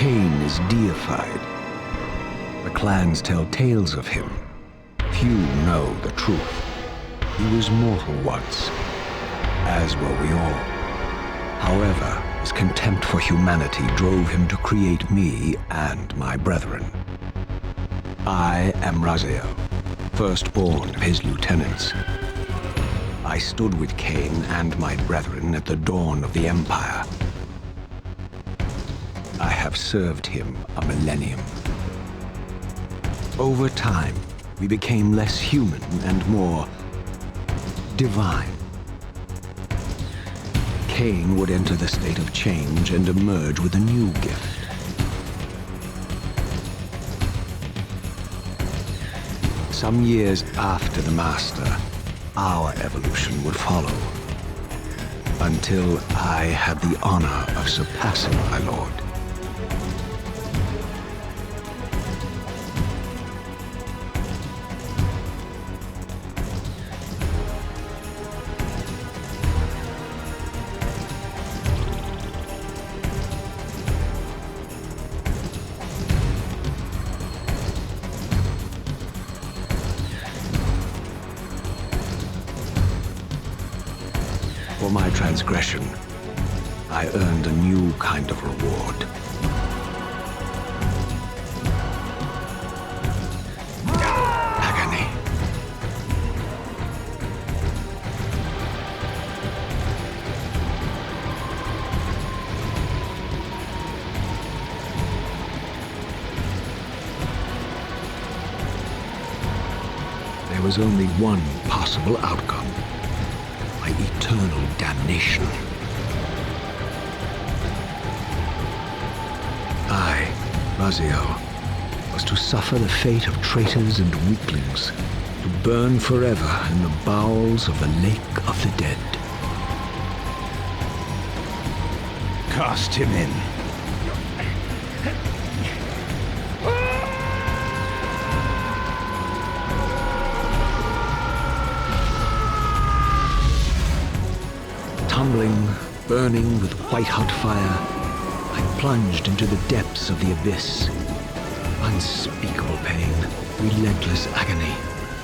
Kain is deified. The clans tell tales of him. Few know the truth. He was mortal once, as were we all. However, his contempt for humanity drove him to create me and my brethren. I am Raziel, firstborn of his lieutenants. I stood with Kain and my brethren at the dawn of the Empire. I have served him a millennium. Over time, we became less human and more divine. Kain would enter the state of change and emerge with a new gift. Some years after the Master, our evolution would follow, until I had the honor of surpassing my lord. For my transgression, I earned a new kind of reward. Agony. There was only one possible outcome. My eternal damnation. I, Raziel, was to suffer the fate of traitors and weaklings, to burn forever in the bowels of the Lake of the Dead. Cast him in. Tumbling, burning with white-hot fire, I plunged into the depths of the abyss. Unspeakable pain, relentless agony.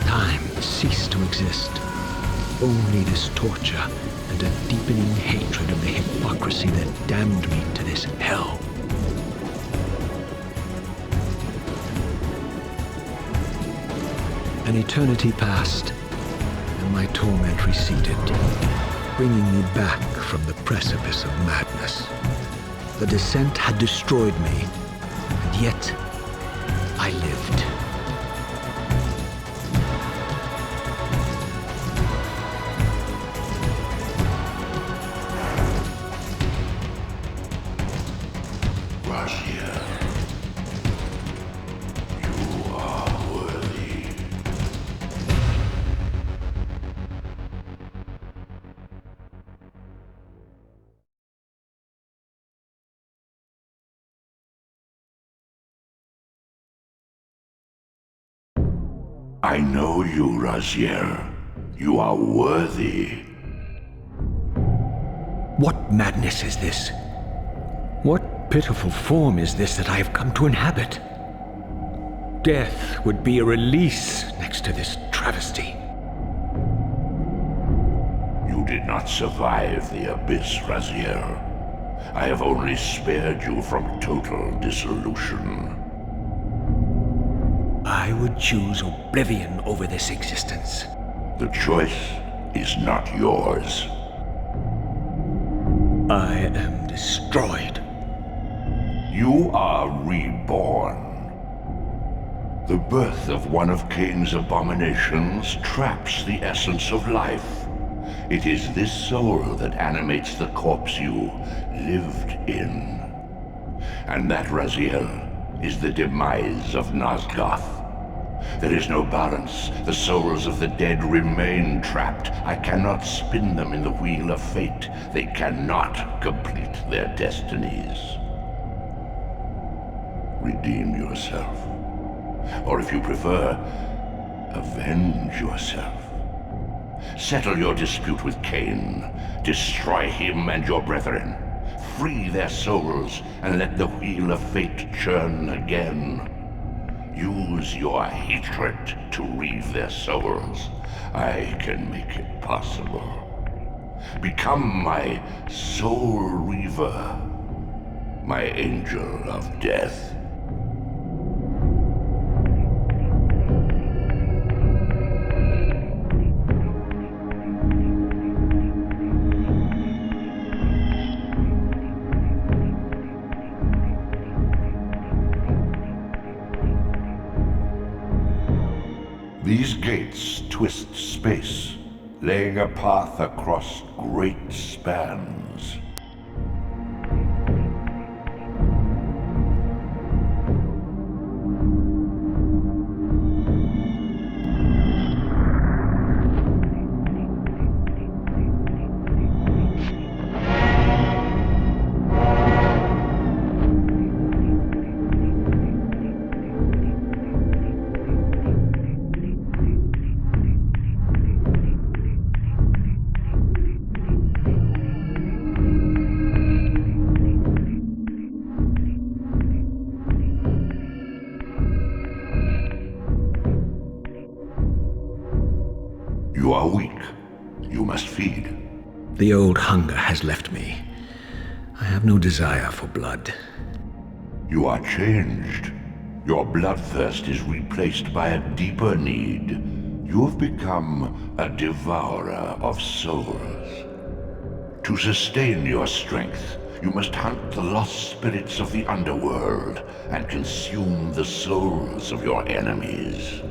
Time ceased to exist. Only this torture and a deepening hatred of the hypocrisy that damned me to this hell. An eternity passed, and my torment receded, bringing me back from the precipice of madness. The descent had destroyed me, and yet I lived. Raziel, you are worthy. I know you, Raziel. You are worthy. What madness is this? What pitiful form is this that I have come to inhabit? Death would be a release next to this travesty. You did not survive the abyss, Raziel. I have only spared you from total dissolution. I would choose oblivion over this existence. The choice is not yours. I am destroyed. You are reborn. The birth of one of Kain's abominations traps the essence of life. It is this soul that animates the corpse you lived in. And that, Raziel, is the demise of Nosgoth. There is no balance. The souls of the dead remain trapped. I cannot spin them in the wheel of fate. They cannot complete their destinies. Redeem yourself. Or if you prefer, avenge yourself. Settle your dispute with Kain. Destroy him and your brethren. free their souls and let the wheel of fate churn again. Use your hatred to reave their souls. I can make it possible. Become my soul reaver, my angel of death. These gates twist space, laying a path across great spans. You are weak. You must feed. The old hunger has left me. I have no desire for blood. You are changed. Your bloodthirst is replaced by a deeper need. You have become a devourer of souls. To sustain your strength, you must hunt the lost spirits of the underworld and consume the souls of your enemies.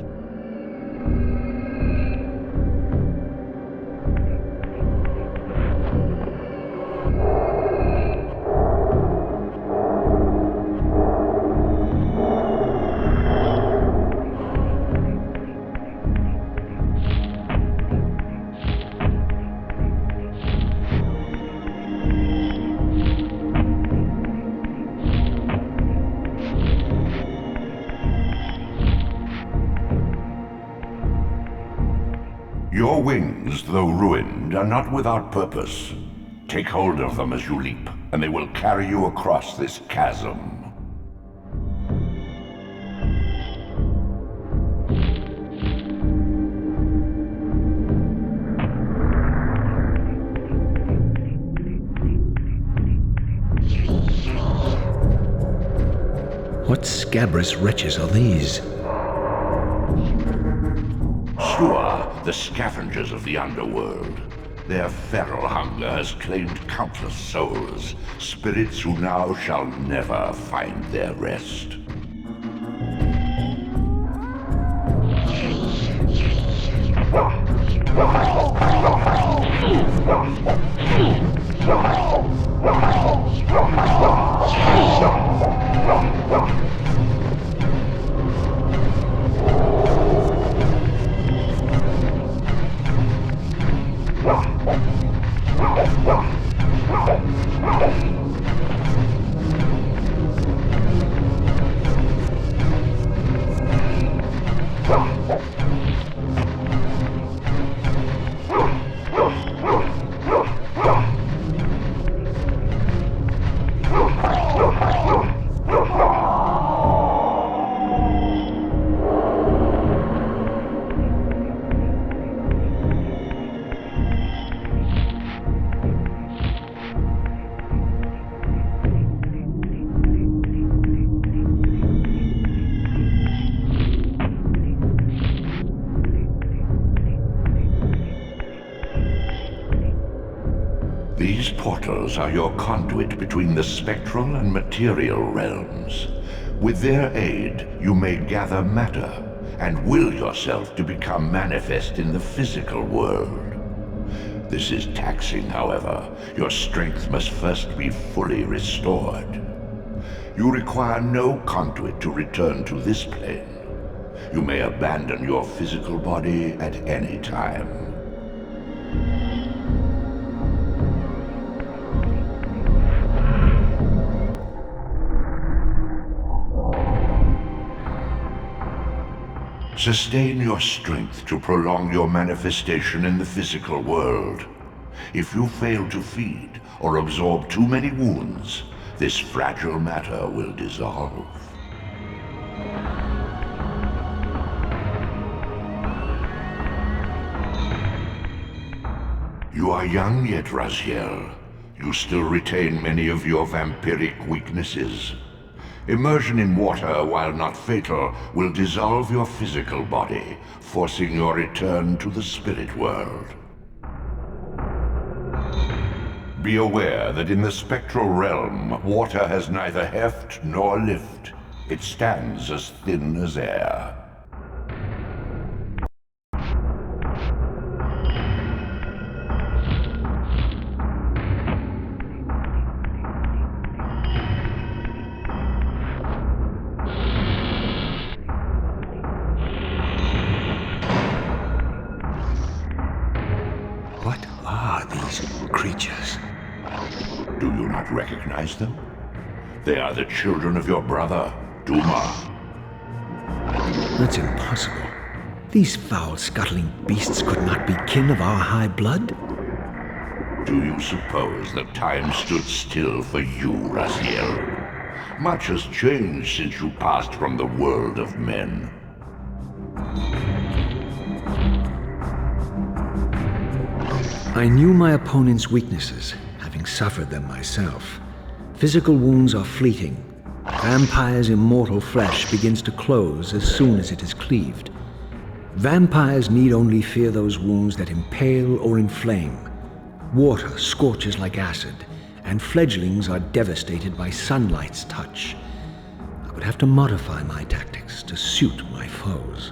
Your wings, though ruined, are not without purpose. Take hold of them as you leap, and they will carry you across this chasm. What scabrous wretches are these? Sure, the scavengers of the underworld. Their feral hunger has claimed countless souls, spirits who now shall never find their rest. These portals are your conduit between the spectral and material realms. With their aid, you may gather matter and will yourself to become manifest in the physical world. This is taxing, however. Your strength must first be fully restored. You require no conduit to return to this plane. You may abandon your physical body at any time. Sustain your strength to prolong your manifestation in the physical world. If you fail to feed or absorb too many wounds, this fragile matter will dissolve. You are young yet, Raziel. You still retain many of your vampiric weaknesses. Immersion in water, while not fatal, will dissolve your physical body, forcing your return to the spirit world. Be aware that in the spectral realm, water has neither heft nor lift. It stands as thin as air. What are these creatures? Do you not recognize them? They are the children of your brother, Duma. That's impossible. These foul, scuttling beasts could not be kin of our high blood. Do you suppose that time stood still for you, Raziel? Much has changed since you passed from the world of men. I knew my opponent's weaknesses, having suffered them myself. Physical wounds are fleeting. Vampire's immortal flesh begins to close as soon as it is cleaved. Vampires need only fear those wounds that impale or inflame. Water scorches like acid, and fledglings are devastated by sunlight's touch. I would have to modify my tactics to suit my foes.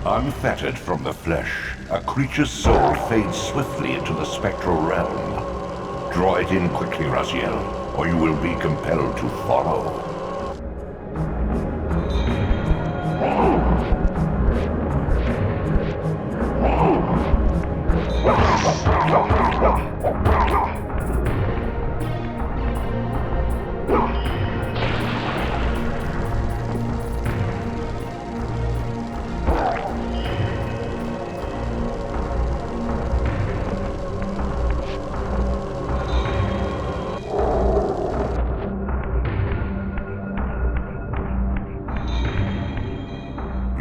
Unfettered from the flesh, a creature's soul fades swiftly into the spectral realm. Draw it in quickly, Raziel, or you will be compelled to follow.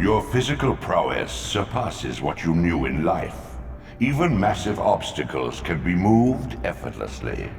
Your physical prowess surpasses what you knew in life. Even massive obstacles can be moved effortlessly.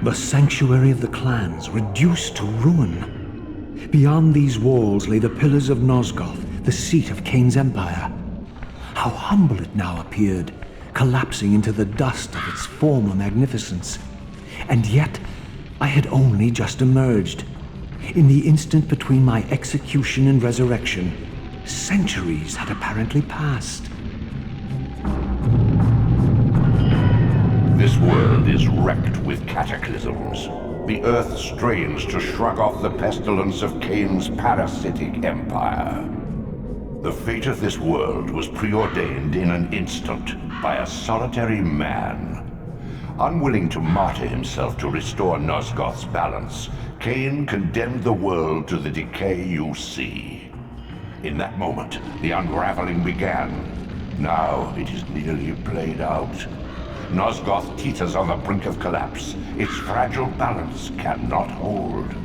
The sanctuary of the clans reduced to ruin. Beyond these walls lay the pillars of Nosgoth, the seat of Kain's empire. How humble it now appeared, collapsing into the dust of its former magnificence. And yet, I had only just emerged. In the instant between my execution and resurrection, centuries had apparently passed. This world is wrecked with cataclysms. The earth strains to shrug off the pestilence of Kain's parasitic empire. The fate of this world was preordained in an instant by a solitary man. Unwilling to martyr himself to restore Nosgoth's balance, Kain condemned the world to the decay you see. In that moment, the unraveling began. Now it is nearly played out. Nosgoth teeters on the brink of collapse. Its fragile balance cannot hold.